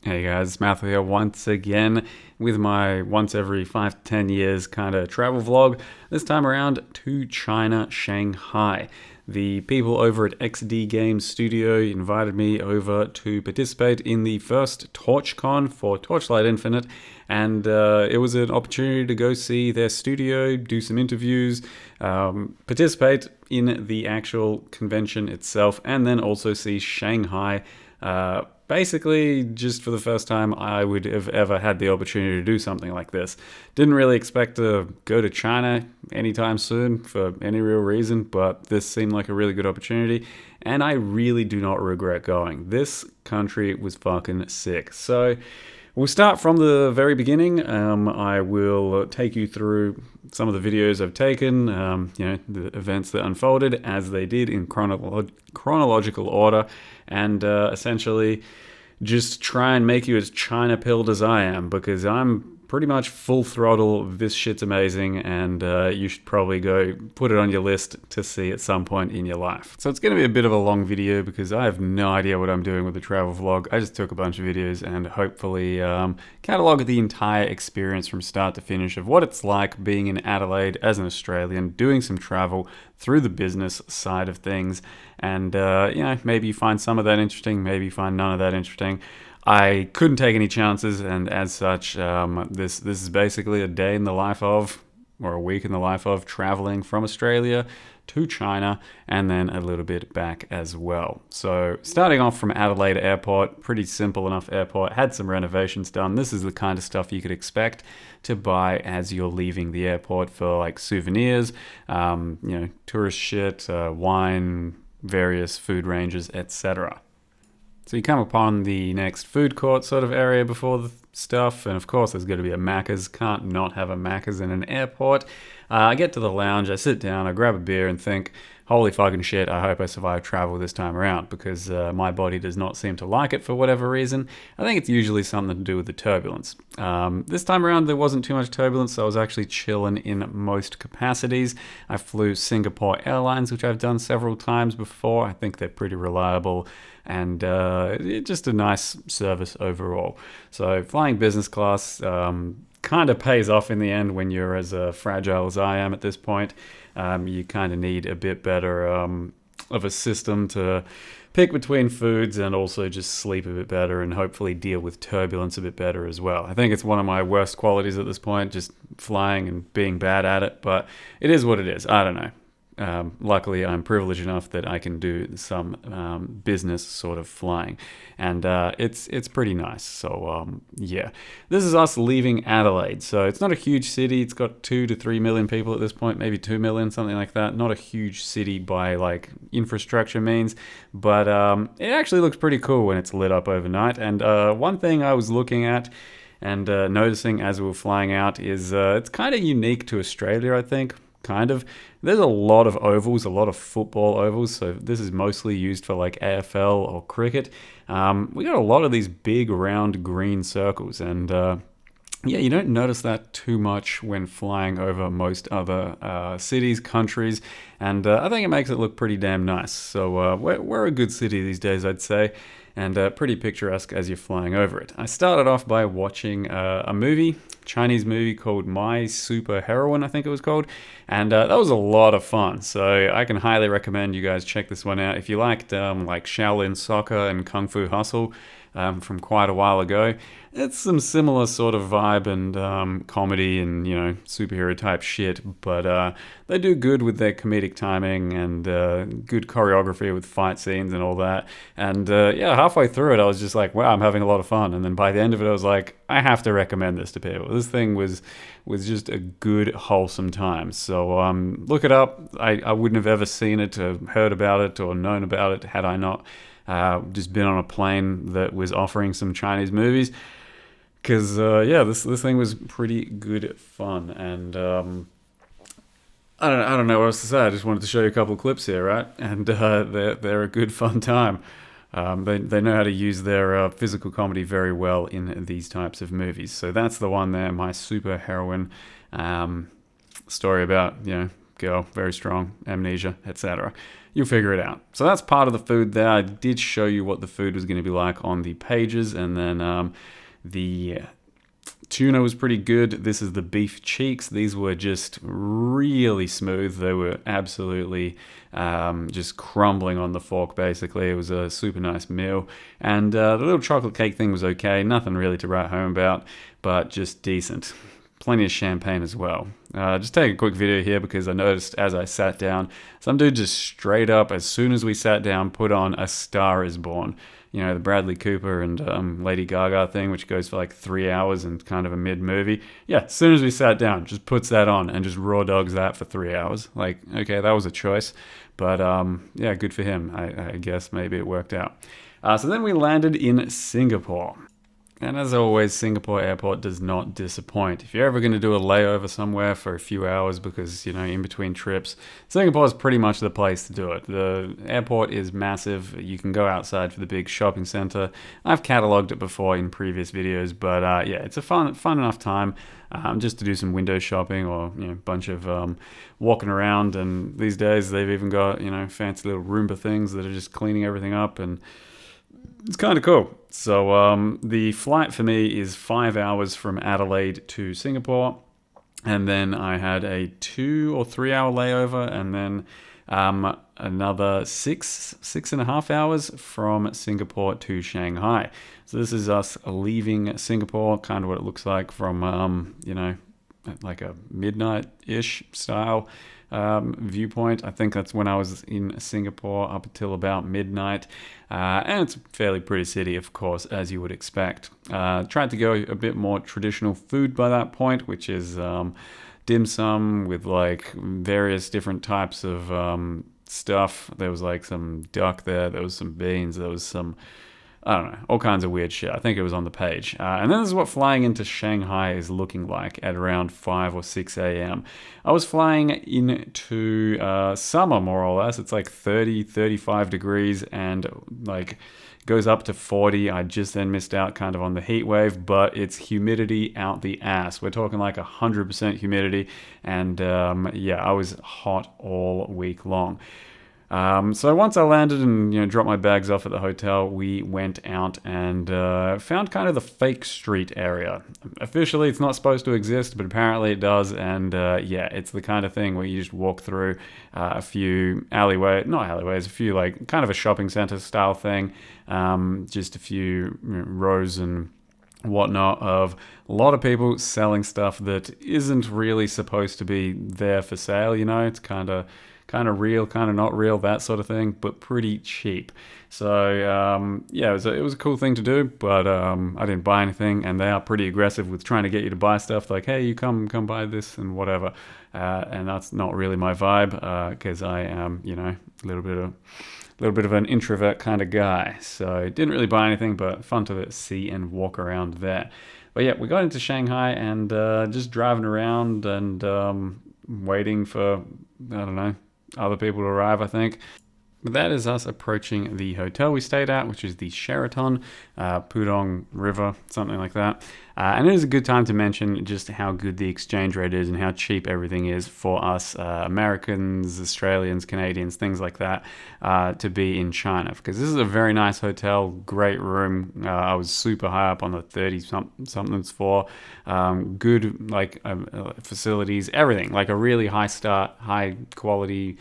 Hey guys, it's Mathil here once again with my once every 5 to 10 years kind of travel vlog. This time around to China, Shanghai. The people over at XD Games Studio invited me over to participate in the first Torchcon for Torchlight Infinite, and it was an opportunity to go see their studio, do some interviews, participate in the actual convention itself, and then also see Shanghai. Basically, just for the first time I would have ever had the opportunity to do something like this. Didn't really expect to go to China anytime soon for any real reason, but this seemed like a really good opportunity, and I really do not regret going. This country was fucking sick. So we'll start from the very beginning. I will take you through some of the videos I've taken, the events that unfolded as they did in chronological order, and essentially just try and make you as China-pilled as I am, because I'm pretty much full throttle. This shit's amazing, and you should probably go put it on your list to see at some point in your life. So it's going to be a bit of a long video because I have no idea what I'm doing with the travel vlog. I just took a bunch of videos and hopefully catalog the entire experience from start to finish of what it's like being in Adelaide as an Australian, doing some travel through the business side of things. And maybe you find some of that interesting, maybe you find none of that interesting. I couldn't take any chances, and as such, this is basically a day in the life of, or a week in the life of, traveling from Australia to China, and then a little bit back as well. So starting off from Adelaide Airport, pretty simple enough airport, had some renovations done. This is the kind of stuff you could expect to buy as you're leaving the airport for like souvenirs, tourist shit, wine, various food ranges, etc. So you come upon the next food court sort of area before the stuff, and of course there's going to be a Macca's. Can't not have a Macca's in an airport. I get to the lounge, I sit down, I grab a beer and think, holy fucking shit, I hope I survive travel this time around, because my body does not seem to like it for whatever reason. I think it's usually something to do with the turbulence. This time around there wasn't too much turbulence, so I was actually chilling in most capacities. I flew Singapore Airlines, which I've done several times before. I think they're pretty reliable, and just a nice service overall. So flying business class kind of pays off in the end when you're as fragile as I am at this point. You kind of need a bit better of a system to pick between foods and also just sleep a bit better and hopefully deal with turbulence a bit better as well. I think it's one of my worst qualities at this point, just flying and being bad at it, but it is what it is. I don't know. Luckily, I'm privileged enough that I can do some business sort of flying, and it's pretty nice. So this is us leaving Adelaide. So it's not a huge city. It's got 2 to 3 million people at this point, maybe 2 million, something like that. Not a huge city by like infrastructure means, but it actually looks pretty cool when it's lit up overnight. And one thing I was looking at and noticing as we were flying out is it's kind of unique to Australia, I think. Kind of. There's a lot of ovals, a lot of football ovals, so this is mostly used for like AFL or cricket. We got a lot of these big round green circles, and you don't notice that too much when flying over most other cities, countries, and I think it makes it look pretty damn nice. So we're a good city these days, I'd say, and pretty picturesque as you're flying over it. I started off by watching a movie, Chinese movie called My Super Heroine, I think it was called, and that was a lot of fun. So I can highly recommend you guys check this one out if you liked like Shaolin Soccer and Kung Fu Hustle from quite a while ago. It's some similar sort of vibe and comedy and superhero type shit, but they do good with their comedic timing and good choreography with fight scenes and all that. And halfway through it I was just like, wow, I'm having a lot of fun. And then by the end of it I was like, I have to recommend this to people. This thing was just a good wholesome time. So look it up. I wouldn't have ever seen it or heard about it or known about it had I not just been on a plane that was offering some Chinese movies. Because this thing was pretty good fun, and I don't know what else to say. I just wanted to show you a couple of clips here, right? And they're a good fun time. They know how to use their physical comedy very well in these types of movies. So that's the one there, My Super Heroine, story about girl, very strong, amnesia, etc. You'll figure it out. So that's part of the food there. I did show you what the food was going to be like on the pages, and then the tuna was pretty good. This is the beef cheeks. These were just really smooth. They were absolutely just crumbling on the fork, basically. It was a super nice meal. And the little chocolate cake thing was okay. Nothing really to write home about, but just decent. Plenty of champagne as well. Just take a quick video here because I noticed as I sat down, some dude just straight up, as soon as we sat down, put on A Star Is Born. You know, the Bradley Cooper and Lady Gaga thing, which goes for like 3 hours and kind of a mid-movie. Yeah, as soon as we sat down, just puts that on and just raw dogs that for 3 hours. Like, okay, that was a choice. But yeah, good for him. I guess maybe it worked out. So then we landed in Singapore. And as always, Singapore airport does not disappoint. If you're ever going to do a layover somewhere for a few hours because, you know, in between trips, Singapore is pretty much the place to do it. The airport is massive. You can go outside for the big shopping center. I've cataloged it before in previous videos, but yeah, it's a fun enough time just to do some window shopping or, you know, a bunch of walking around. And these days they've even got, you know, fancy little Roomba things that are just cleaning everything up, and it's kind of cool. So the flight for me is 5 hours from Adelaide to Singapore, and then I had a 2 or 3 hour layover, and then another six and a half hours from Singapore to Shanghai. So this is us leaving Singapore, kind of what it looks like from you know, like a midnight-ish style viewpoint. I think that's when I was in Singapore up until about midnight. And it's a fairly pretty city, of course, as you would expect. Tried to go a bit more traditional food by that point, which is dim sum with like various different types of stuff. There was like some duck there was some beans, there was some, I don't know, all kinds of weird shit. I think it was on the page. And then this is what flying into Shanghai is looking like at around 5 or 6 a.m. I was flying into summer, more or less. It's like 30, 35 degrees and like goes up to 40. I just then missed out kind of on the heat wave, but it's humidity out the ass. We're talking like 100% humidity. And yeah, I was hot all week long. So once I landed and, you know, dropped my bags off at the hotel, we went out and found kind of the fake street area. Officially, it's not supposed to exist, but apparently it does. And yeah, it's the kind of thing where you just walk through a few a few like kind of a shopping center style thing, just a few, you know, rows and whatnot of a lot of people selling stuff that isn't really supposed to be there for sale. You know, it's kind of real, kind of not real, that sort of thing, but pretty cheap. So yeah, it was a cool thing to do, but I didn't buy anything, and they are pretty aggressive with trying to get you to buy stuff. Like, hey, you come buy this and whatever, and that's not really my vibe because I am, you know, a little bit of an introvert kind of guy. So didn't really buy anything, but fun to see and walk around there. But yeah, we got into Shanghai and just driving around and waiting for, I don't know, other people to arrive, I think. But that is us approaching the hotel we stayed at, which is the Sheraton, Pudong River, something like that. And it is a good time to mention just how good the exchange rate is and how cheap everything is for us Americans, Australians, Canadians, things like that, to be in China. Because this is a very nice hotel, great room. I was super high up on the 30-somethings floor. Good like facilities, everything. Like a really high quality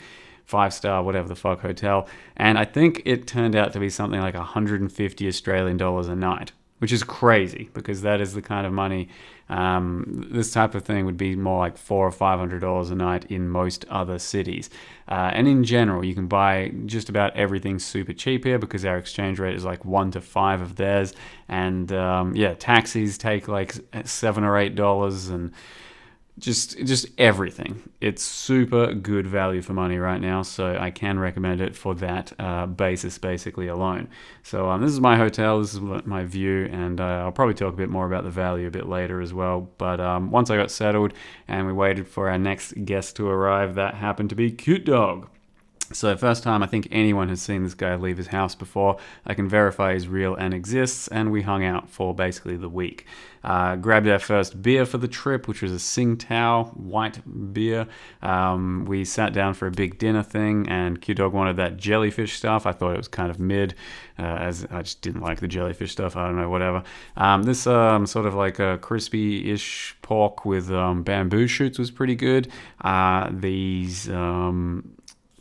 5-star, whatever the fuck hotel. And I think it turned out to be something like 150 Australian dollars a night, which is crazy because that is the kind of money, this type of thing would be more like $400 or $500 a night in most other cities. And in general, you can buy just about everything super cheap here because our exchange rate is like 1 to 5 of theirs. And yeah, taxis take like $7 or $8 and just everything. It's super good value for money right now, so I can recommend it for that basis basically alone. So this is my hotel, this is my view, and I'll probably talk a bit more about the value a bit later as well. But once I got settled and we waited for our next guest to arrive, that happened to be Cutedog. So first time I think anyone has seen this guy leave his house before. I can verify he's real and exists, and we hung out for basically the week. Grabbed our first beer for the trip, which was a Tsingtao white beer. We sat down for a big dinner thing, and Cutedog wanted that jellyfish stuff. I thought it was kind of mid, as I just didn't like the jellyfish stuff. I don't know, whatever. This sort of like a crispy-ish pork with bamboo shoots was pretty good. These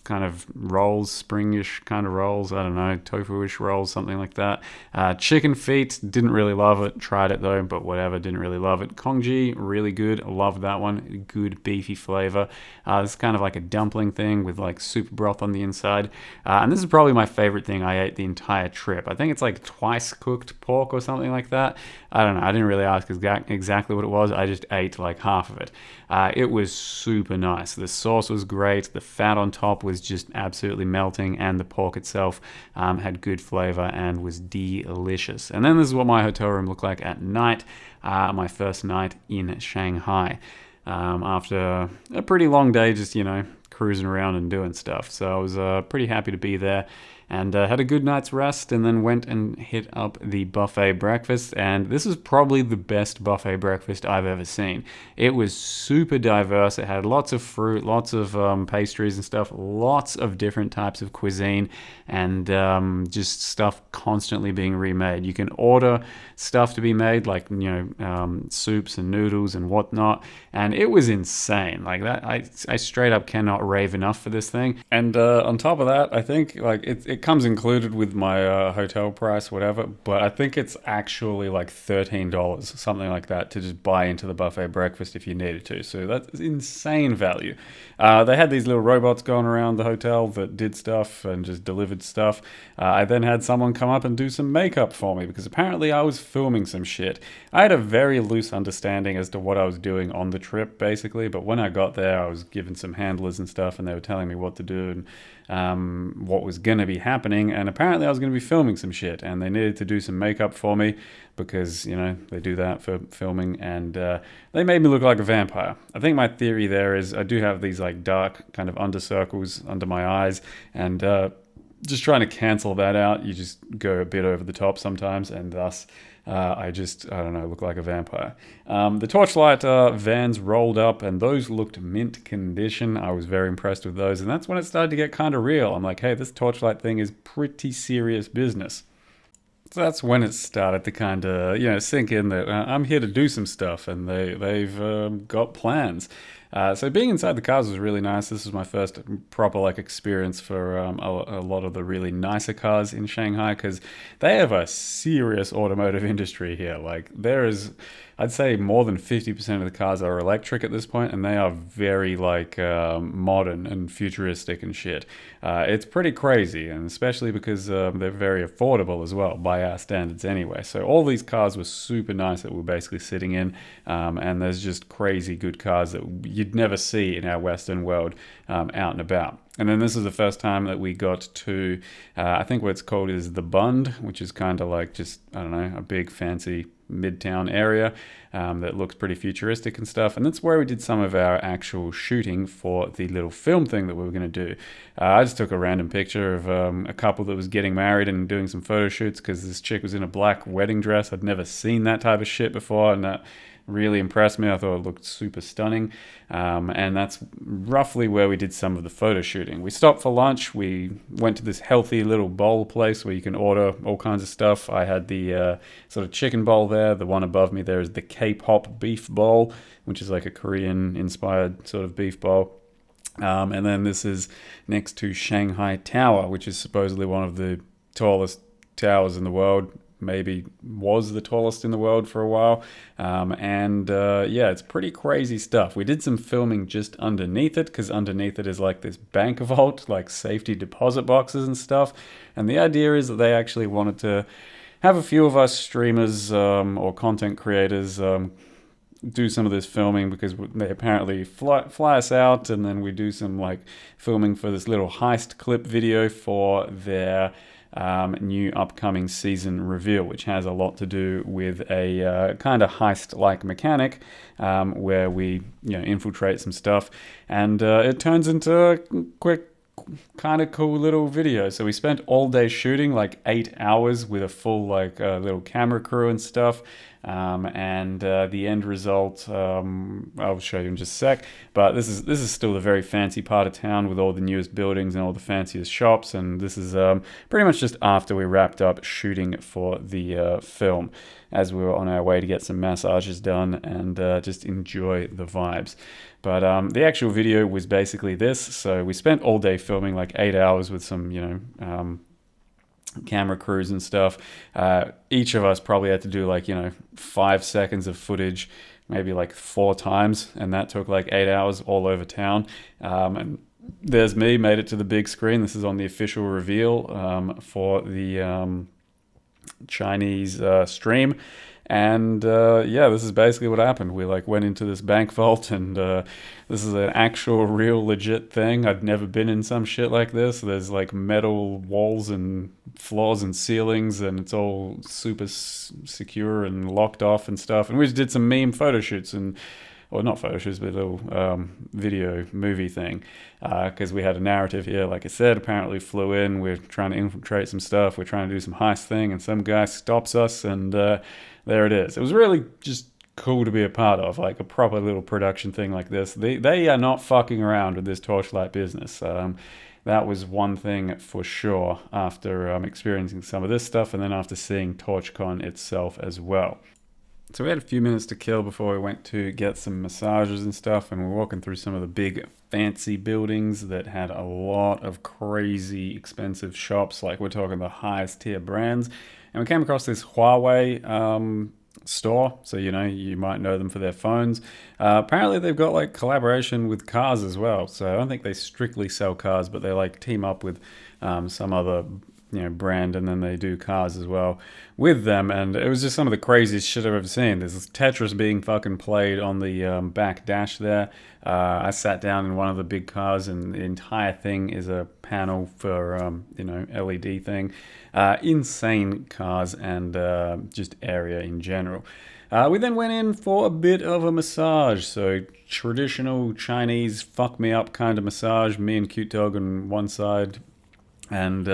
kind of rolls, springish kind of rolls, I don't know, tofu-ish rolls, something like that. Chicken feet, didn't really love it. Tried it though, but whatever, didn't really love it. Congee, really good. Loved that one. Good beefy flavor. It's kind of like a dumpling thing with like soup broth on the inside. And this is probably my favorite thing I ate the entire trip. I think it's like twice cooked pork or something like that. I don't know. I didn't really ask exactly what it was. I just ate like half of it. It was super nice. The sauce was great. The fat on top was just absolutely melting, and the pork itself had good flavor and was delicious. And then this is what my hotel room looked like at night, my first night in Shanghai. After a pretty long day, just, cruising around and doing stuff. So I was pretty happy to be there, and had a good night's rest, and then went and hit up the buffet breakfast. And this is probably the best buffet breakfast I've ever seen. It was super diverse. It had lots of fruit, lots of pastries and stuff, lots of different types of cuisine, and just stuff constantly being remade. You can order stuff to be made, like soups and noodles and whatnot, and it was insane. Like that, I straight up cannot rave enough for this thing. And on top of that, I think like it comes included with my hotel price, whatever, but I think it's actually like $13, something like that, to just buy into the buffet breakfast if you needed to. So that's insane value. They had these little robots going around the hotel that did stuff and just delivered stuff. I then had someone come up and do some makeup for me, because apparently I was filming some shit. I had a very loose understanding as to what I was doing on the trip, basically, but when I got there, I was given some handlers and stuff, and they were telling me what to do and what was going to be happening. And apparently I was going to be filming some shit, and they needed to do some makeup for me because, they do that for filming, and they made me look like a vampire. I think my theory there is I do have these like dark kind of under circles under my eyes, and just trying to cancel that out, you just go a bit over the top sometimes, and thus I don't know, look like a vampire. The Torchlight vans rolled up, and those looked mint condition. I was very impressed with those, and that's when it started to get kind of real. I'm like, hey, this Torchlight thing is pretty serious business. So that's when it started to kind of, sink in that I'm here to do some stuff, and they've got plans. So being inside the cars was really nice. This was my first proper experience for a lot of the really nicer cars in Shanghai, because they have a serious automotive industry here. Like there is, I'd say more than 50% of the cars are electric at this point, and they are very modern and futuristic and shit. It's pretty crazy, and especially because they're very affordable as well by our standards anyway. So all these cars were super nice that we're basically sitting in, and there's just crazy good cars that you'd never see in our Western world out and about. And then this is the first time that we got to, I think what it's called is the Bund, which is kind of like just, I don't know, a big fancy midtown area that looks pretty futuristic and stuff. And that's where we did some of our actual shooting for the little film thing that we were going to do. I just took a random picture of a couple that was getting married and doing some photo shoots, because this chick was in a black wedding dress. I'd never seen that type of shit before, and that really impressed me. I thought it looked super stunning. And that's roughly where we did some of the photo shooting. We stopped for lunch. We went to this healthy little bowl place where you can order all kinds of stuff. I had the sort of chicken bowl there. The one above me there is the K-pop beef bowl, which is like a Korean-inspired sort of beef bowl. And then this is next to Shanghai Tower, which is supposedly one of the tallest towers in the world. Maybe was the tallest in the world for a while. It's pretty crazy stuff. We did some filming just underneath it, because underneath it is like this bank vault, like safety deposit boxes and stuff. And the idea is that they actually wanted to have a few of us streamers or content creators do some of this filming, because they apparently fly us out, and then we do some filming for this little heist clip video for their new upcoming season reveal, which has a lot to do with a kind of heist-like mechanic where we infiltrate some stuff, and it turns into kind of cool little video. So we spent all day shooting, like 8 hours with a full like little camera crew and stuff. And the end result, I'll show you in just a sec. But this is still the very fancy part of town with all the newest buildings and all the fanciest shops. And this is pretty much just after we wrapped up shooting for the film, as we were on our way to get some massages done and just enjoy the vibes. But the actual video was basically this. So we spent all day filming, like 8 hours with some, camera crews and stuff. Each of us probably had to do like 5 seconds of footage, maybe like 4 times, and that took like 8 hours all over town. And there's me, made it to the big screen. This is on the official reveal for the Chinese stream. And this is basically what happened. We like went into this bank vault, and this is an actual, real, legit thing. I'd never been in some shit like this. There's like metal walls and floors and ceilings, and it's all super secure and locked off and stuff. And we just did some meme photo shoots or not photo shoots, but a little video movie thing, because we had a narrative here. Like I said, apparently flew in. We're trying to infiltrate some stuff. We're trying to do some heist thing, and some guy stops us, and there it is. It was really just cool to be a part of, like a proper little production thing like this. They are not fucking around with this Torchlight business. That was one thing for sure after experiencing some of this stuff, and then after seeing Torchcon itself as well. So we had a few minutes to kill before we went to get some massages and stuff, and we're walking through some of the big fancy buildings that had a lot of crazy expensive shops. Like we're talking the highest tier brands. And we came across this Huawei store, so you might know them for their phones. Apparently they've got like collaboration with cars as well. So I don't think they strictly sell cars, but they like team up with some other brand, and then they do cars as well with them. And it was just some of the craziest shit I've ever seen. There's Tetris being fucking played on the back dash there. I sat down in one of the big cars, and the entire thing is a panel for LED thing. Insane cars and just area in general. We then went in for a bit of a massage. So traditional Chinese fuck me up kind of massage. Me and Cutedog on one side, and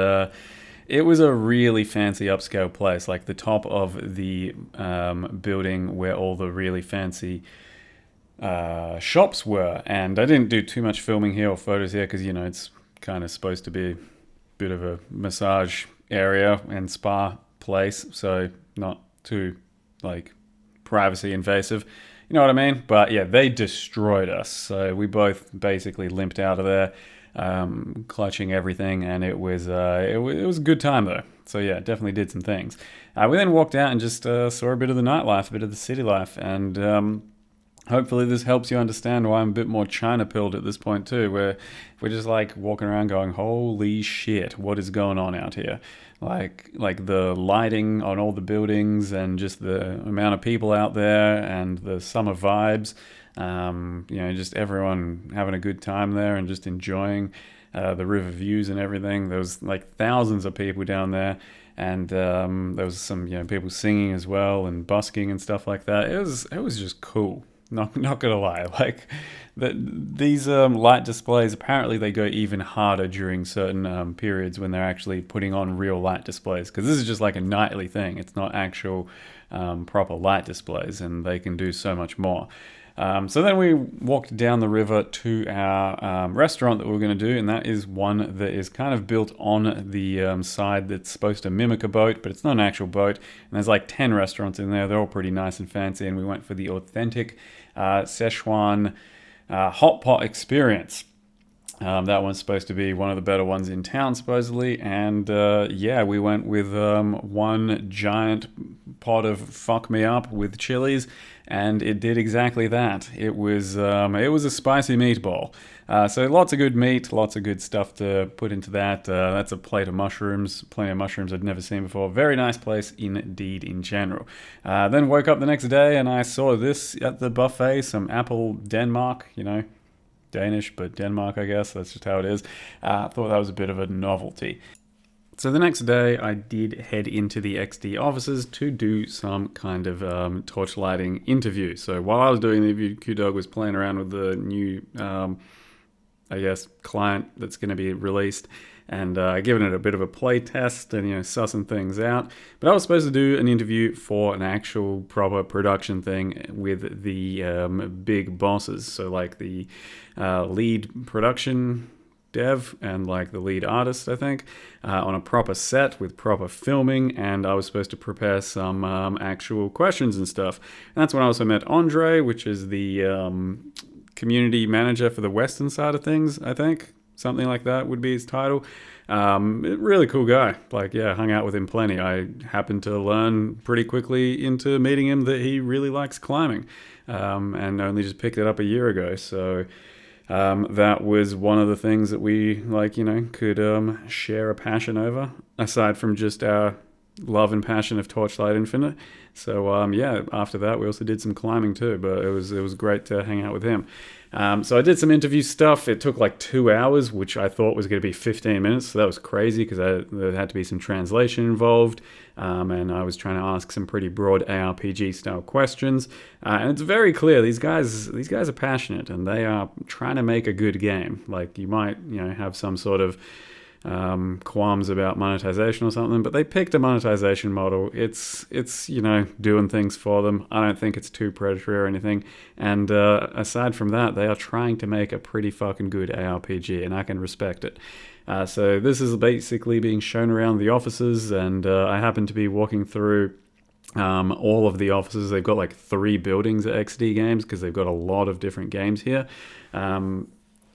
it was a really fancy upscale place, like the top of the building where all the really fancy shops were. And I didn't do too much filming here or photos here because it's kind of supposed to be a bit of a massage area and spa place, so not too like privacy invasive, you know what I mean? But yeah, they destroyed us, so we both basically limped out of there, clutching everything, and it was a good time though. So yeah, definitely did some things. We then walked out and just saw a bit of the nightlife, a bit of the city life, and hopefully this helps you understand why I'm a bit more China-pilled at this point too, where we're just like walking around going, holy shit, what is going on out here? Like the lighting on all the buildings and just the amount of people out there and the summer vibes, just everyone having a good time there and just enjoying the river views and everything. There was like thousands of people down there, and there was some people singing as well and busking and stuff like that. It was just cool. Not gonna lie, like these light displays, apparently they go even harder during certain periods when they're actually putting on real light displays, because this is just like a nightly thing. It's not actual proper light displays, and they can do so much more. So then we walked down the river to our restaurant that we were going to do, and that is one that is kind of built on the side that's supposed to mimic a boat, but it's not an actual boat. And there's like 10 restaurants in there. They're all pretty nice and fancy, and we went for the authentic Szechuan Hotpot experience. That one's supposed to be one of the better ones in town, supposedly. And we went with one giant pot of fuck me up with chilies, and it did exactly that. It was a spicy meatball. So lots of good meat, lots of good stuff to put into that. That's a plate of mushrooms, plenty of mushrooms I'd never seen before. Very nice place indeed in general. Then woke up the next day and I saw this at the buffet, some apple Denmark, Danish, but Denmark, I guess. That's just how it is. I thought that was a bit of a novelty. So the next day, I did head into the XD offices to do some kind of torchlighting interview. So while I was doing the interview, Cutedog was playing around with the new I guess, client that's going to be released, and given it a bit of a play test and sussing things out. But I was supposed to do an interview for an actual proper production thing with the big bosses, so like the lead production dev and like the lead artist, I think, on a proper set with proper filming, and I was supposed to prepare some actual questions and stuff. And that's when I also met Andre, which is the community manager for the Western side of things, I think. Something like that would be his title. Really cool guy. Like, yeah, hung out with him plenty. I happened to learn pretty quickly into meeting him that he really likes climbing, and only just picked it up a year ago. So that was one of the things that we could share a passion over, aside from just our love and passion of Torchlight Infinite. So yeah, after that we also did some climbing too, but it was great to hang out with him. So I did some interview stuff. It took like 2 hours, which I thought was going to be 15 minutes. So that was crazy because there had to be some translation involved. And I was trying to ask some pretty broad ARPG style questions. And it's very clear these guys are passionate and they are trying to make a good game. Like, you might have some sort of qualms about monetization or something, but they picked a monetization model. It's doing things for them. I don't think it's too predatory or anything. And aside from that, they are trying to make a pretty fucking good ARPG, and I can respect it. So this is basically being shown around the offices, and I happen to be walking through all of the offices. They've got like 3 buildings at XD Games because they've got a lot of different games here.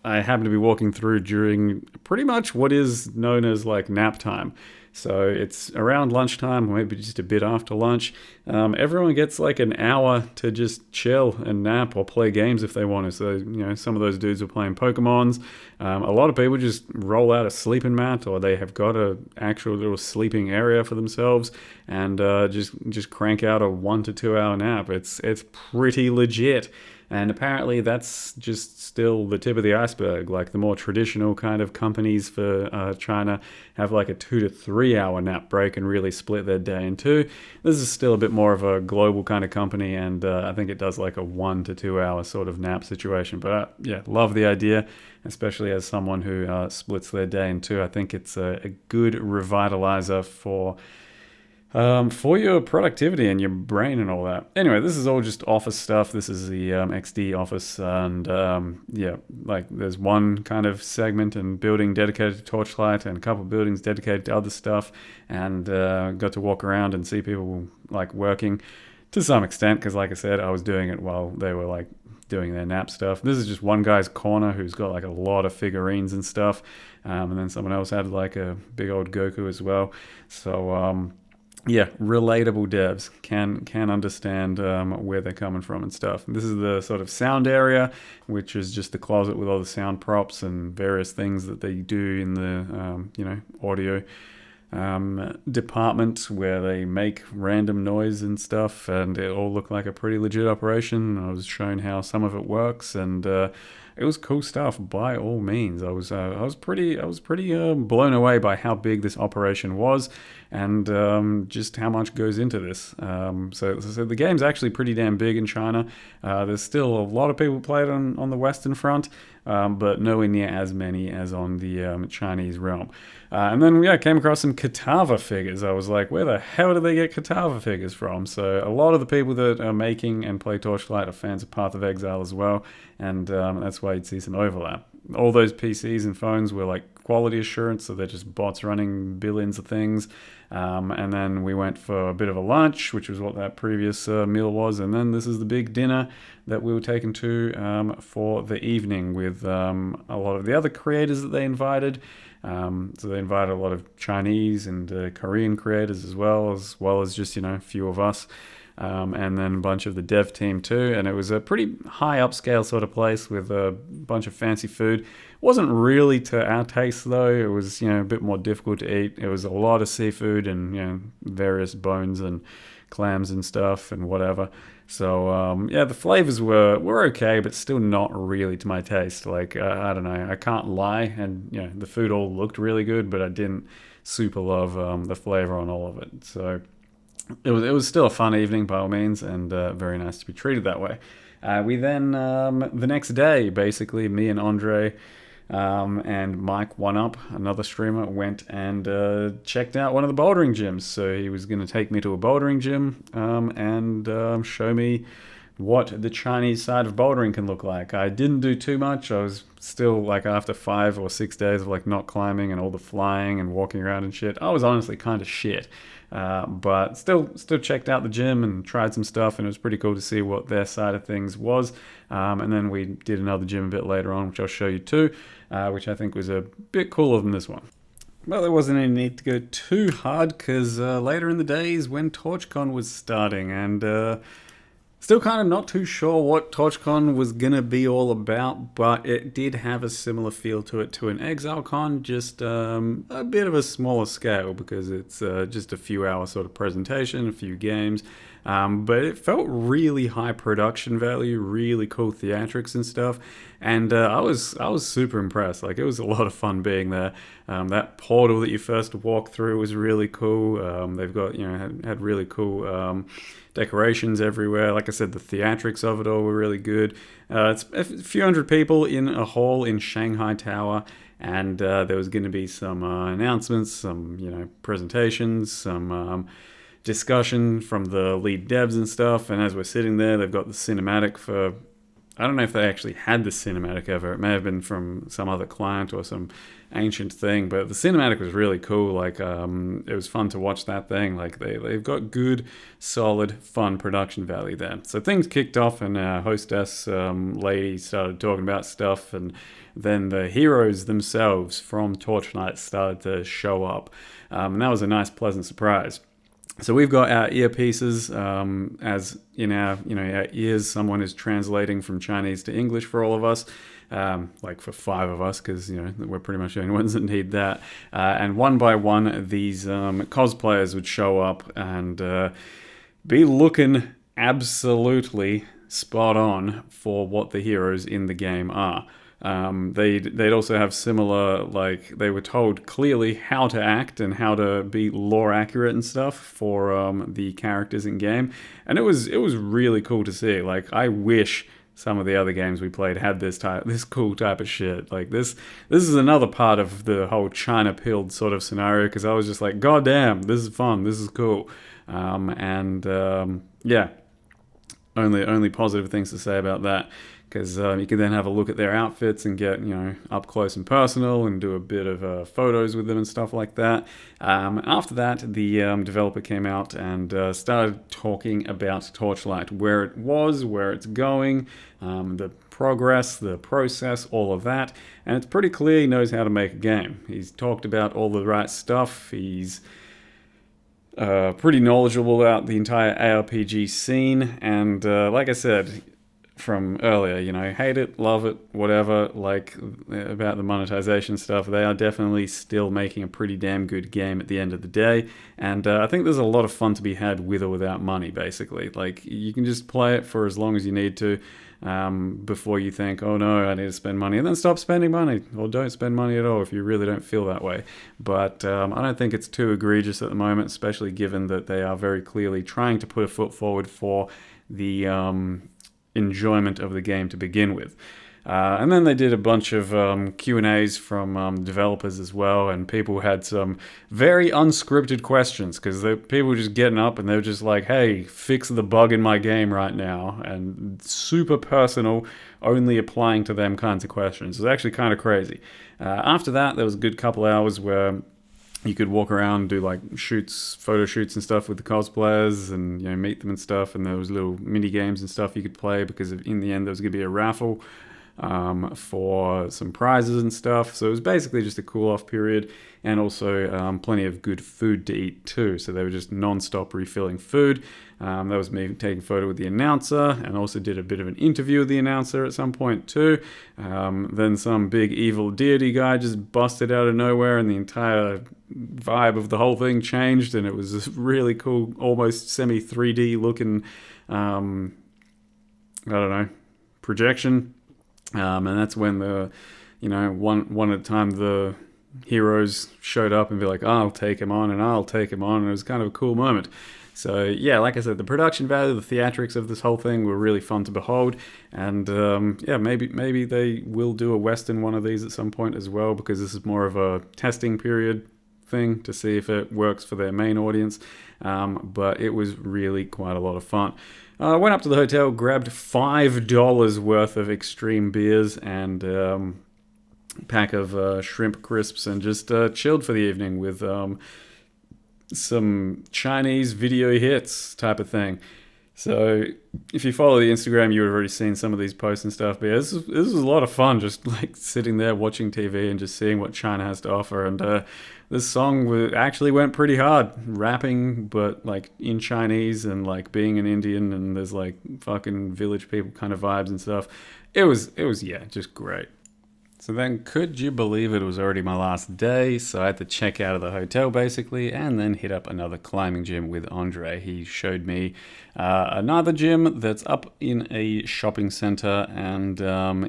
I happen to be walking through during pretty much what is known as like nap time. So it's around lunchtime, or maybe just a bit after lunch. Everyone gets like an hour to just chill and nap or play games if they want to. So, some of those dudes are playing Pokemons. A lot of people just roll out a sleeping mat, or they have got a actual little sleeping area for themselves, and just crank out a 1 to 2 hour nap. It's pretty legit. And apparently that's just still the tip of the iceberg. Like, the more traditional kind of companies for China have like a 2 to 3 hour nap break and really split their day in two. This is still a bit more of a global kind of company, and I think it does like a 1 to 2 hour sort of nap situation. But yeah, love the idea, especially as someone who splits their day in two. I think it's a good revitalizer for your productivity and your brain and all that. Anyway, this is all just office stuff. This is the XD office, and yeah, like there's one kind of segment and building dedicated to Torchlight, and a couple of buildings dedicated to other stuff, and got to walk around and see people like working to some extent, because like I said, I was doing it while they were like doing their nap stuff. This is just one guy's corner who's got like a lot of figurines and stuff, and then someone else had like a big old Goku as well. So yeah, relatable devs can understand where they're coming from and stuff. And this is the sort of sound area, which is just the closet with all the sound props and various things that they do in the audio department, where they make random noise and stuff, and it all looked like a pretty legit operation. I was shown how some of it works, and it was cool stuff by all means. I was pretty blown away by how big this operation was, and just how much goes into this. So the game's actually pretty damn big in China. There's still a lot of people play it on the Western front, but nowhere near as many as on the Chinese realm. And then I came across some Catava figures. I was like, where the hell do they get Catava figures from? So a lot of the people that are making and play Torchlight are fans of Path of Exile as well, and that's why you'd see some overlap. All those PCs and phones were like quality assurance, so they're just bots running billions of things. And then we went for a bit of a lunch, which was what that previous meal was, and then this is the big dinner that we were taken to for the evening with a lot of the other creators that they invited. So they invited a lot of Chinese and Korean creators as well as just a few of us. And then a bunch of the dev team too, and it was a pretty high upscale sort of place with a bunch of fancy food. It wasn't really to our taste though. It was a bit more difficult to eat. It was a lot of seafood and various bones and clams and stuff and whatever. So yeah, the flavors were okay, but still not really to my taste. Like I don't know, I can't lie, and the food all looked really good, but I didn't super love the flavor on all of it. So it was still a fun evening by all means, and very nice to be treated that way. We then the next day, basically, me and Andre And Mike One Up, another streamer, went and checked out one of the bouldering gyms. So he was going to take me to a bouldering gym and show me what the Chinese side of bouldering can look like. I didn't do too much. I was still like, after 5 or 6 days of like not climbing and all the flying and walking around and shit, I was honestly kind of shit. But still checked out the gym and tried some stuff, and it was pretty cool to see what their side of things was. And then we did another gym a bit later on, which I'll show you too, which I think was a bit cooler than this one. Well, there wasn't any need to go too hard, because later in the days when Torchcon was starting, and still kind of not too sure what Torchcon was going to be all about, but it did have a similar feel to it to an ExileCon, just a bit of a smaller scale, because it's just a few hour sort of presentation, a few games, but it felt really high production value, really cool theatrics and stuff, and I was super impressed. Like, it was a lot of fun being there. That portal that you first walk through was really cool. They've got, had really cool decorations everywhere. Like I said, the theatrics of it all were really good. It's a few hundred people in a hall in Shanghai Tower, and there was going to be some announcements, some presentations, some discussion from the lead devs and stuff. And as we're sitting there, they've got the cinematic for, I don't know if they actually had the cinematic ever. It may have been from some other client or some ancient thing, but the cinematic was really cool. Like, it was fun to watch that thing. Like, they've got good, solid, fun production value there. So things kicked off, and our hostess lady started talking about stuff, and then the heroes themselves from Torchlight started to show up, and that was a nice, pleasant surprise. So we've got our earpieces, as in our ears. Someone is translating from Chinese to English for all of us, like for 5 of us, because we're pretty much the only ones that need that. And one by one, these cosplayers would show up and be looking absolutely spot on for what the heroes in the game are. They'd also have similar, like, they were told clearly how to act and how to be lore accurate and stuff for the characters in game, and it was really cool to see. Like, I wish some of the other games we played had this cool type of shit. Like, this is another part of the whole China pilled sort of scenario, because I was just like, god damn, this is fun, this is cool, yeah, only positive things to say about that. Because you can then have a look at their outfits and get, up close and personal and do a bit of photos with them and stuff like that. After that, the developer came out and started talking about Torchlight, where it was, where it's going, the progress, the process, all of that. And it's pretty clear he knows how to make a game. He's talked about all the right stuff. He's pretty knowledgeable about the entire ARPG scene. And like I said from earlier, hate it, love it, whatever, like, about the monetization stuff, they are definitely still making a pretty damn good game at the end of the day, and I think there's a lot of fun to be had with or without money, basically. Like, you can just play it for as long as you need to, before you think, oh no, I need to spend money, and then stop spending money, or don't spend money at all if you really don't feel that way. But I don't think it's too egregious at the moment, especially given that they are very clearly trying to put a foot forward for the enjoyment of the game to begin with. And then they did a bunch of Q&As from developers as well, and people had some very unscripted questions, because people were just getting up and they were just like, hey, fix the bug in my game right now, and super personal, only applying to them kinds of questions. It was actually kind of crazy. After that, there was a good couple hours where you could walk around, do like photo shoots and stuff with the cosplayers, and meet them and stuff. And there was little mini games and stuff you could play, because in the end there was going to be a raffle for some prizes and stuff. So it was basically just a cool-off period, and also plenty of good food to eat too. So they were just non-stop refilling food. That was me taking a photo with the announcer, and also did a bit of an interview with the announcer at some point too. Then some big evil deity guy just busted out of nowhere, and the entire vibe of the whole thing changed, and it was this really cool, almost semi 3D looking, I don't know, projection. And that's when one at a time the heroes showed up and be like, I'll take him on, and I'll take him on. And it was kind of a cool moment. So yeah, like I said, the production value, the theatrics of this whole thing were really fun to behold, and yeah, maybe they will do a Western one of these at some point as well, because this is more of a testing period thing to see if it works for their main audience. But it was really quite a lot of fun. I went up to the hotel, grabbed $5 worth of extreme beers and pack of shrimp crisps, and just chilled for the evening with some Chinese video hits type of thing. So if you follow the Instagram, you would have already seen some of these posts and stuff. But yeah, this was a lot of fun, just like sitting there watching TV and just seeing what China has to offer. And this song actually went pretty hard, rapping, but like in Chinese and like being an Indian, and there's like fucking village people kind of vibes and stuff. It was yeah, just great. So then, could you believe it was already my last day? So I had to check out of the hotel basically, and then hit up another climbing gym with Andre. He showed me another gym that's up in a shopping center, and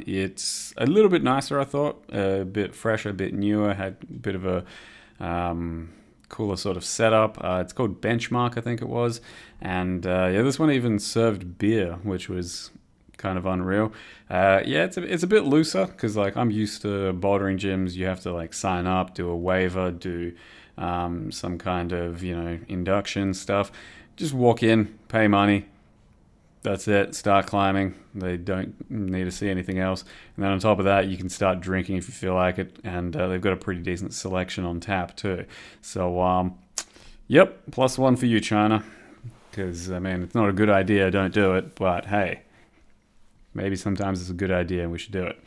it's a little bit nicer, I thought, a bit fresher, a bit newer, had a bit of a cooler sort of setup. It's called Benchmark, I think it was, and yeah, this one even served beer, which was kind of unreal. Yeah, it's a bit looser, because like I'm used to bouldering gyms. You have to like sign up, do a waiver, do some kind of induction stuff. Just walk in, pay money. That's it. Start climbing. They don't need to see anything else. And then on top of that, you can start drinking if you feel like it. And they've got a pretty decent selection on tap too. So yep, +1 for you, China. Because I mean, it's not a good idea. Don't do it. But hey, maybe sometimes it's a good idea and we should do it.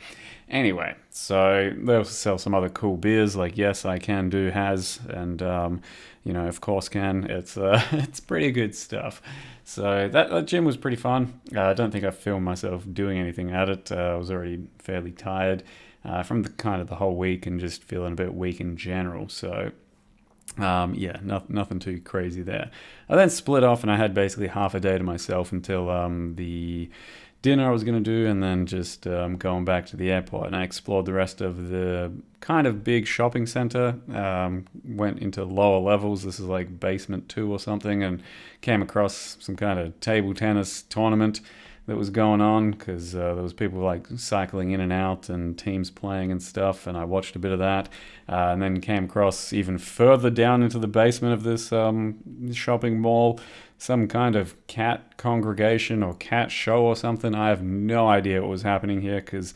Anyway, so they also sell some other cool beers like Yes I Can Do has, and of course can. It's it's pretty good stuff. So that gym was pretty fun. I don't think I filmed myself doing anything at it. I was already fairly tired from the whole week, and just feeling a bit weak in general. So yeah, nothing too crazy there. I then split off, and I had basically half a day to myself until the dinner I was going to do, and then just going back to the airport. And I explored the rest of the kind of big shopping center, went into lower levels. This is like basement 2 or something, and came across some kind of table tennis tournament that was going on, because there was people like cycling in and out and teams playing and stuff, and I watched a bit of that, and then came across even further down into the basement of this shopping mall some kind of cat congregation or cat show or something. I have no idea what was happening here, because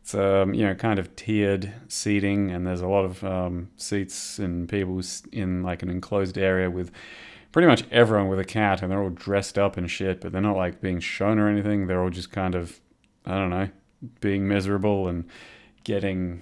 it's kind of tiered seating, and there's a lot of seats and people in like an enclosed area with pretty much everyone with a cat, and they're all dressed up and shit, but they're not like being shown or anything. They're all just kind of, I don't know, being miserable and getting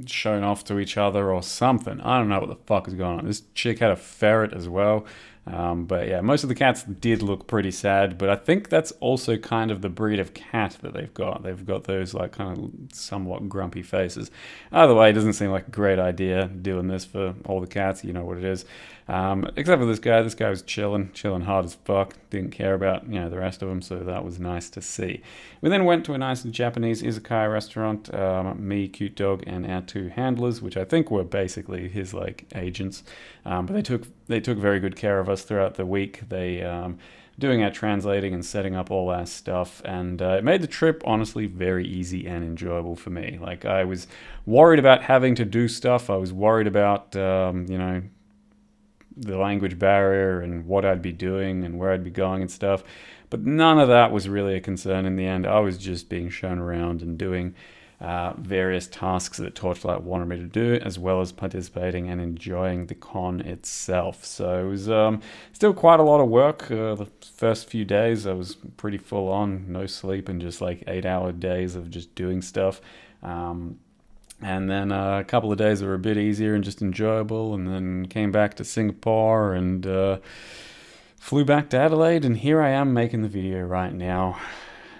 shown off to each other or something. I don't know what the fuck is going on. This chick had a ferret as well. But yeah, most of the cats did look pretty sad, but I think that's also kind of the breed of cat that they've got. They've got those like kind of somewhat grumpy faces. Either way, it doesn't seem like a great idea doing this for all the cats. You know what it is. Except for this guy. This guy was chilling hard as fuck. Didn't care about the rest of them, so that was nice to see. We then went to a nice Japanese izakaya restaurant. Me, Cutedog, and our 2 handlers, which I think were basically his like agents. But they took very good care of us throughout the week. They doing our translating and setting up all our stuff, and it made the trip honestly very easy and enjoyable for me. Like, I was worried about having to do stuff. I was worried about the language barrier and what I'd be doing and where I'd be going and stuff, but none of that was really a concern in the end. I was just being shown around and doing various tasks that Torchlight wanted me to do, as well as participating and enjoying the con itself. So it was still quite a lot of work. The first few days I was pretty full on, no sleep, and just like 8-hour days of just doing stuff. And then a couple of days that were a bit easier and just enjoyable, and then came back to Singapore and flew back to Adelaide, and here I am making the video right now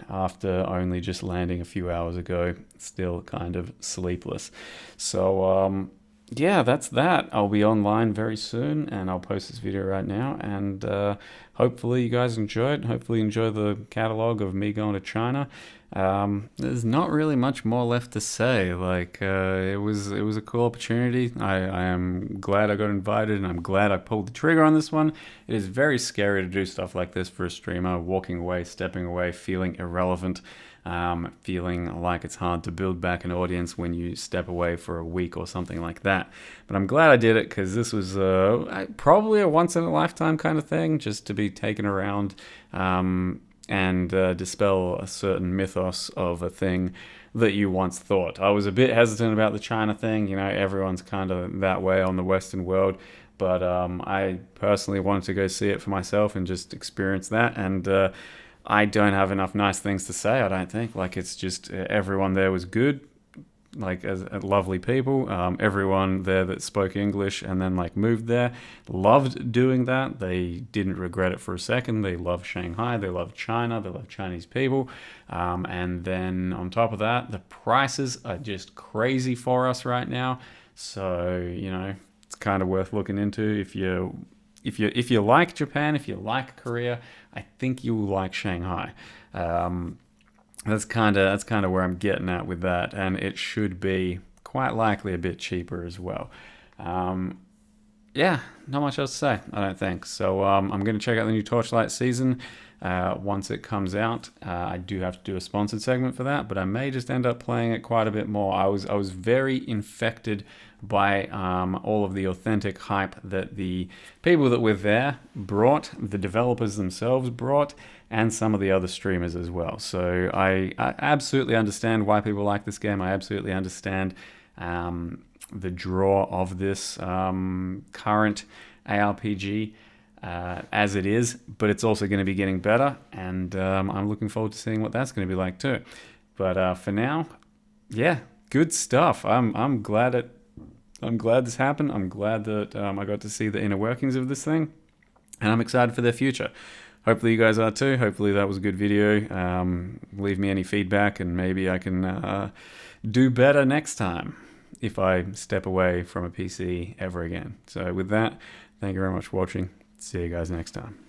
after only just landing a few hours ago, still kind of sleepless. So yeah, that's that. I'll be online very soon, and I'll post this video right now, and hopefully you guys enjoy it. Hopefully enjoy the catalog of me going to China. There's not really much more left to say. Like, it was a cool opportunity. I am glad I got invited, and I'm glad I pulled the trigger on this one. It is very scary to do stuff like this for a streamer, walking away, stepping away, feeling irrelevant, feeling like it's hard to build back an audience when you step away for a week or something like that. But I'm glad I did it, because this was probably a once in a lifetime kind of thing, just to be taken around. And dispel a certain mythos of a thing that you once thought. I was a bit hesitant about the China thing. You know, everyone's kind of that way on the Western world. But I personally wanted to go see it for myself and just experience that. And I don't have enough nice things to say, I don't think. Like, it's just everyone there was good. Like, as lovely people. Everyone there that spoke English and then like moved there loved doing that. They didn't regret it for a second. They love Shanghai, they love China, they love Chinese people, and then on top of that, the prices are just crazy for us right now. So, you know, it's kind of worth looking into. If you like Japan, if you like Korea, I think you will like Shanghai. That's kind of where I'm getting at with that, and it should be quite likely a bit cheaper as well. Yeah, not much else to say, I don't think. So I'm going to check out the new Torchlight season once it comes out. I do have to do a sponsored segment for that, but I may just end up playing it quite a bit more. I was very infected by all of the authentic hype that the people that were there brought, the developers themselves brought, and some of the other streamers as well. So I absolutely understand why people like this game. I absolutely understand the draw of this current ARPG as it is, but it's also going to be getting better, and I'm looking forward to seeing what that's going to be like too. But for now, yeah, good stuff. I'm glad this happened. I'm glad that I got to see the inner workings of this thing, and I'm excited for their future. Hopefully you guys are too. Hopefully that was a good video. Leave me any feedback, and maybe I can do better next time if I step away from a PC ever again. So with that, thank you very much for watching. See you guys next time.